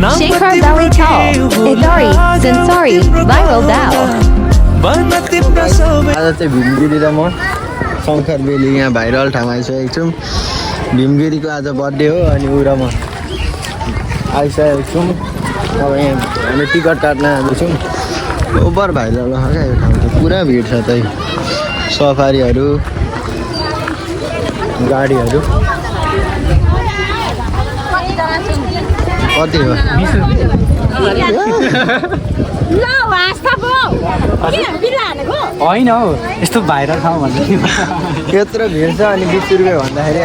Shekhar Balital, Idari, Sensari, Viral Dao. आज चाहिँ भीमगिरी र म शङ्कर बेली यहाँ भाइरल ठाउँमा आइसकेको छौँ। भीमगिरीको आज बर्थडे हो अनि ऊ र म आइसकेको छौँ। अब यहाँ हामी टिकट काट्न जाँदैछौँ। ओभर भाइरल छ क्या यो ठाउँ चाहिँ, पुरा भिड छ त्यही। सफारीहरू, गाडीहरू कति हो? होइन हौ यस्तो भाइरल ठाउँ भन्दा त्यत्रो भिड छ अनि 20 रुपियाँ भन्दाखेरि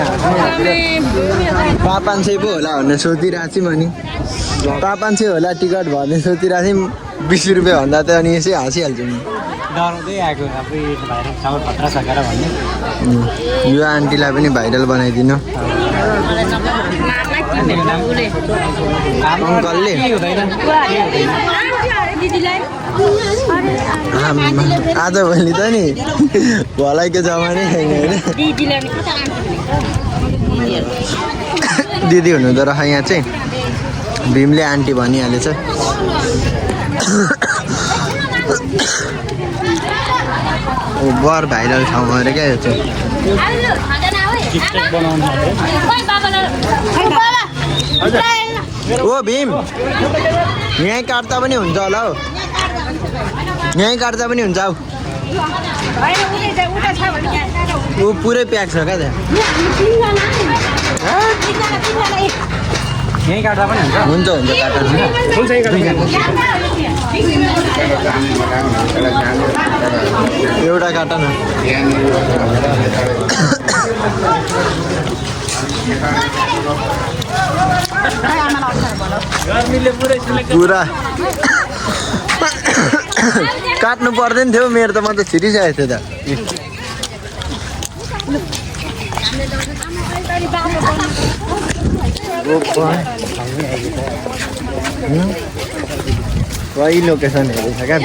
पा 500 पो होला भन्ने सोचिरहेको थियौँ। अनि पा 500 होला टिकट भन्ने सोचिरहेको थियौँ। 20 रुपियाँ भन्दा त अनि यसै हाँसिहाल्छौँ नि। डराउँदै आएको आफै भाइरल ठाउँ खतरा सकेर भन्ने। यो आन्टीलाई पनि भाइरल बनाइदिनु। अङ्कलले आजभोलि त नि भलाइको जमानै छैन होइन। दिदी हुनुहुँदो रहेछ यहाँ चाहिँ। भीमले आन्टी भनिहालेछ। बर भाइरल ठाउँमा अरे क्या यो चाहिँ। ओ भीम यहीँ काट्दा पनि हुन्छ होला हौ। यहीँ काट्दा पनि हुन्छ हौ। ऊ पुरै प्याक छ क्या त्यहाँ। यहीँ काट्दा पनि हुन्छ। हुन्छ हुन्छ काट्दा एउटा काट न। पुरा काट्नु पर्दैन थियो मेरो त। म त छिरिसकेको थिएँ त। कहीँ लोकेसनहरू छ क्या।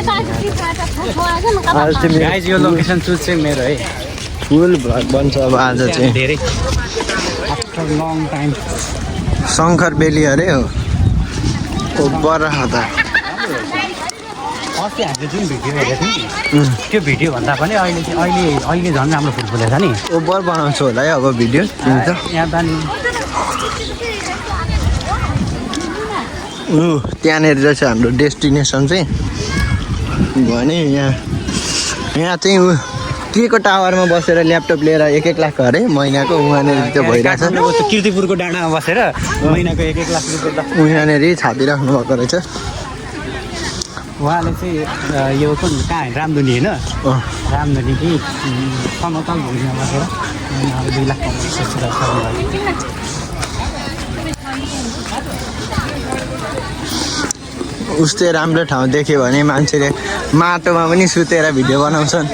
गाइज यो लोकेसन चुज चाहिँ मेरो है। फुल भ्लग बन्छ अब आज चाहिँ। धेरै आफ्टर लङ टाइम शङ्कर बेली अरे हो। बर त अस्ति हामीले जुन भिडियो हेरेको थियौँ त्यो भिडियो भन्दा पनि अहिले चाहिँ अहिले झन् राम्रो फुल फुलेछ नि। ओभर बनाउँछु होला है अब भिडियो तिमी त। यहाँ त नि त्यहाँनिर रहेछ हाम्रो डेस्टिनेसन चाहिँ। भने यहाँ चाहिँ ऊ के को टावरमा बसेर ल्यापटप लिएर 1-1 लाख अरे महिनाको उहाँनिर त्यो भइरहेछ। किर्तिपुरको डाँडामा बसेर महिनाको 1-1 लाख रुपियाँ उहाँनिर छापिराख्नु भएको रहेछ। उहाँले चाहिँ यो कुन कहाँ रामधुनी होइन रामधुनी कि समतल भूमिमा बसेर 2 लाख उस्तै राम्रो ठाउँ देख्यो भने मान्छेले माटोमा पनि सुतेर भिडियो बनाउँछन्।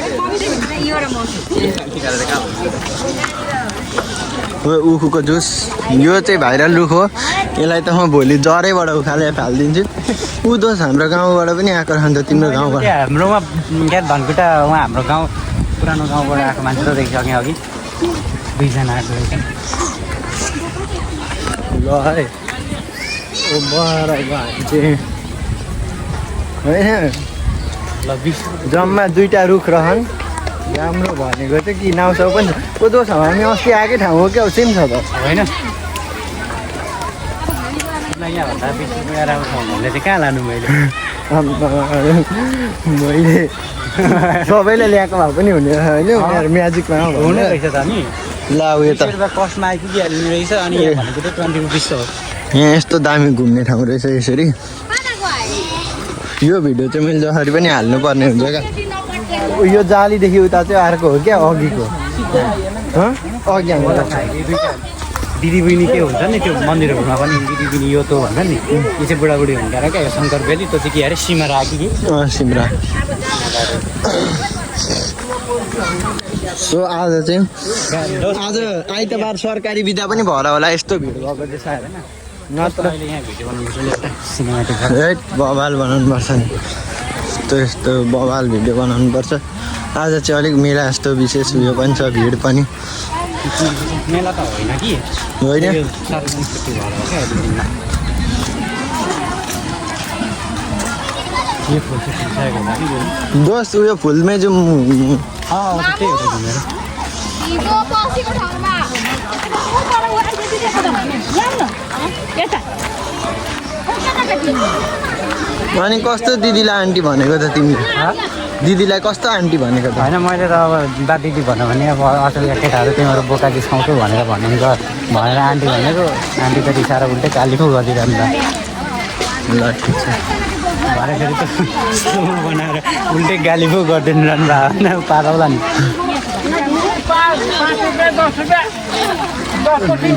उखुको जुस यो चाहिँ भाइरल रुख हो। यसलाई त म भोलि जरैबाट उखालेर फालिदिन्छु। उदोस् हाम्रो गाउँबाट पनि आएको रहन्छ तिम्रो गाउँबाट। हाम्रोमा क्या धनकुटा उहाँ हाम्रो गाउँ पुरानो गाउँबाट आएको मान्छे त देखिसकेँ अघि 2 जना आएको रहेछ। ल है होइन जम्मा 2टा रुख रहन्। राम्रो भनेको चाहिँ कि नाउसाउ पनि कोदो छ। हामी अस्ति आएकै ठाउँ हो क्या सेम छ त होइन। यहाँभन्दा बेसी राम्रो ठाउँ भन्ने चाहिँ कहाँ लानु मैले सबैले ल्याएको भए पनि हुने होइन। उनीहरू म्याजिकमा हुने रहेछ त नि। ल उयो त कस्टमा आइपुगिहाल्ने रहेछ। अनि यहाँ भनेको त 20 रुपिस हो। यहाँ यस्तो दामी घुम्ने ठाउँ रहेछ यसरी। यो भिडियो चाहिँ मैले जसरी पनि हाल्नुपर्ने हुन्छ क्या। यो जालीदेखि उता चाहिँ अर्को हो क्या अघिको। अघि हाम्रो दिदी बहिनी के हुन्छ नि त्यो मन्दिरहरूमा पनि दिदी बहिनी यो त भन्छ नि। यो चाहिँ बुढाबुढी हुन्छ र क्या यो शङ्कर बेली। त्यो चाहिँ के अरे सिमरा आएको कि सिमरा। सो आज चाहिँ आज आइतबार सरकारी बिदा पनि भएर होला यस्तो भिड भएको चाहिँ सायद होइन। नत्र यहाँ भिडियो बनाउनु सिनेमेटिक बवाल बनाउनुपर्छ नि। यस्तो बवाल भिडियो बनाउनुपर्छ। आज चाहिँ अलिक मेला जस्तो विशेष उयो पनि छ। भिड पनि मेला त होइन कि होइन। यो फुल चाहिँ फुलिसकेको हुन्छ कि यो दोस्त उयो फुलमै जाउँ त्यही हो त घुमेर अनि कस्तो दिदीलाई आन्टी भनेको त तिमीले दिदीलाई कस्तो आन्टी भनेको त होइन मैले त अब दा दिदी भन्यो भने अब अचेलका केटाहरू तिमीहरू बोका जिस्काउँछौ भनेर भन्नुहुन्छ भनेर आन्टी भनेको आन्टी त रिसाएर उल्टै गाली पो गरिरहनु त ल ठिक छ भरे फेरि त बनाएर उल्टै गाली पो गरिदिनु रहनु भएको होइन पाराउला नि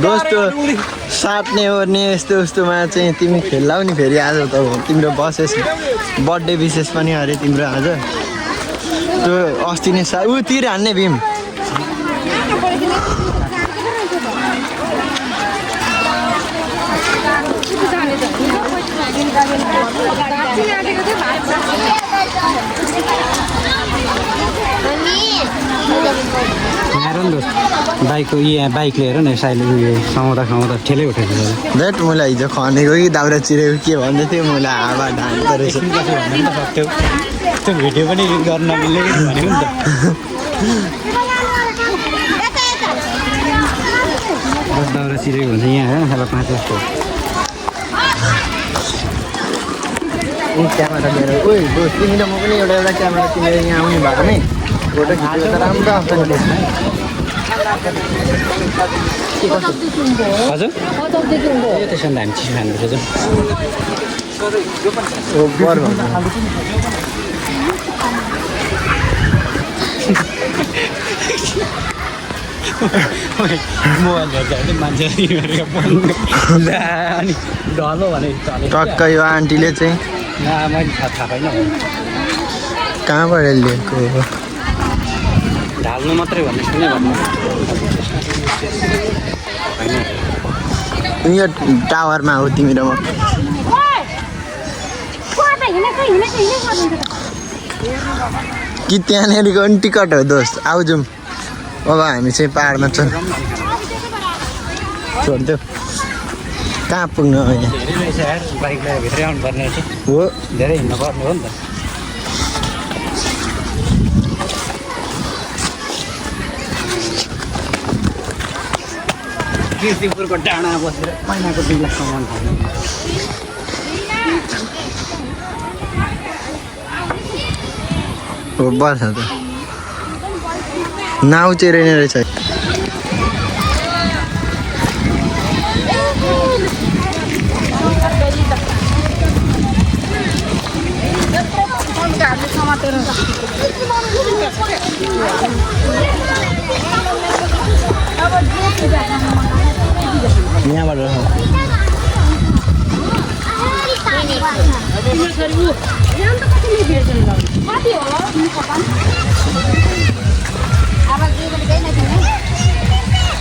दोस्त साट्ने ओर्ने यस्तो उस्तोमा चाहिँ तिमी खेल्लाउ नि फेरि आज त तिम्रो बसेस बर्थडे विशेष पनि अरे तिम्रो आज त्यो अस्ति नै ऊ तिर हान्ने भीम आएर नि दोस्त बाइकको यहाँ बाइक लिएर न साइले उयो समाउँदा समाउँदा ठेलै उठेको छ भेट मलाई हिजो खनेको कि दाउरा चिरेको के भन्दै थियो मलाई हावा ढाँट्दो रहेछ त्यो भिडियो पनि गर्न नमिल्ने भनेको नि त दाउरा चिरेको हुन्छ यहाँ हेर साला 5 जस्तो क्यामेरा मेरो ओइ दोस्त तिमी र म पनि एउटा क्यामेरा किनेर यहाँ आउने भएको नै फोटो खिच्नु त राम्रो आउँछ नि त्यसमा हजुर यो त्यसो भने हामी चिसो खानुपर्छ ओ बर भन्छ मोबाइल हेर्छ मान्छे अनि ढलो भने टक्क यो आन्टीले चाहिँ मैले थाहा पाइनँ कहाँबाट लिएको ढाल्नु मात्रै भन्ने सुने भन्नु होइन यो टावरमा हो तिमी र म कि त्यहाँनिरको पनि टिकट हो दोस्त आउजौँ अब हामी चाहिँ पाहाडमा छ छोडिदेऊ कहाँ पुग्नु हो यहाँ धेरै रहेछ यार बाइक लिएर भित्रै आउनु पर्ने रहेछ हो धेरै हिँड्नु पर्ने हो नि त किर्तिपुरको डाँडा बसेर महिनाको 2 लाख कमाउनु पर्ने हो बस त नाउ चाहिँ रहेन रहेछ यहाँबाट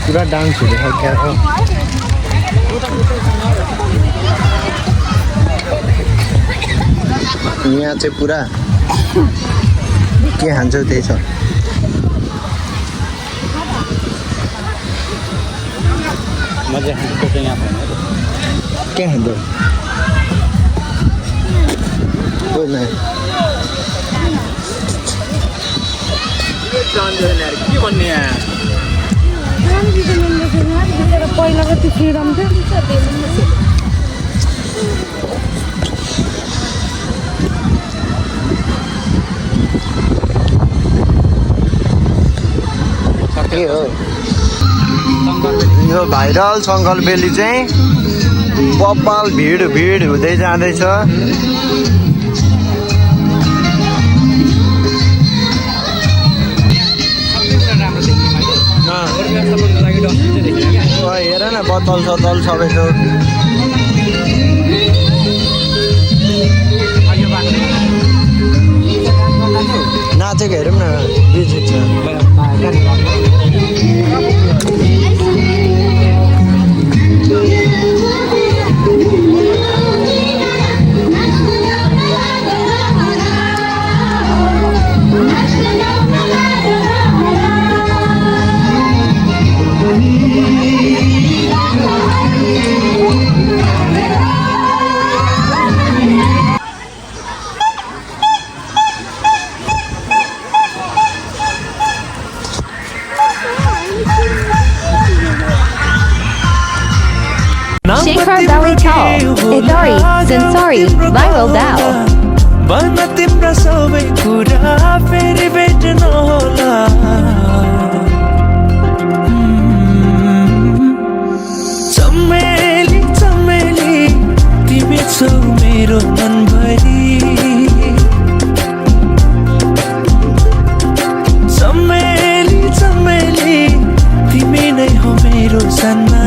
पुरा डान्स हुँदैछ क्या यहाँ चाहिँ पुरा के खान्छौ त्यही छ मजा खान्छ चाहिँ यहाँ छैन के खान्छौ के भन्ने पहिलाको त्यो फ्रिडम थियो के हो यो भाइरल सङ्कल बेली चाहिँ बब्बाल भिड हुँदै जाँदैछ हेर न बतल सतल सबै थोक नाचेको हेरौँ न बिच Sorry, sorry, viral thou. बन तिम्रा सबै कुरा फेरि भेट्न होला चमेली चमेली तिमी छौ मेरो मनभरि चमेली चमेली तिमी नै हो मेरो सन्ना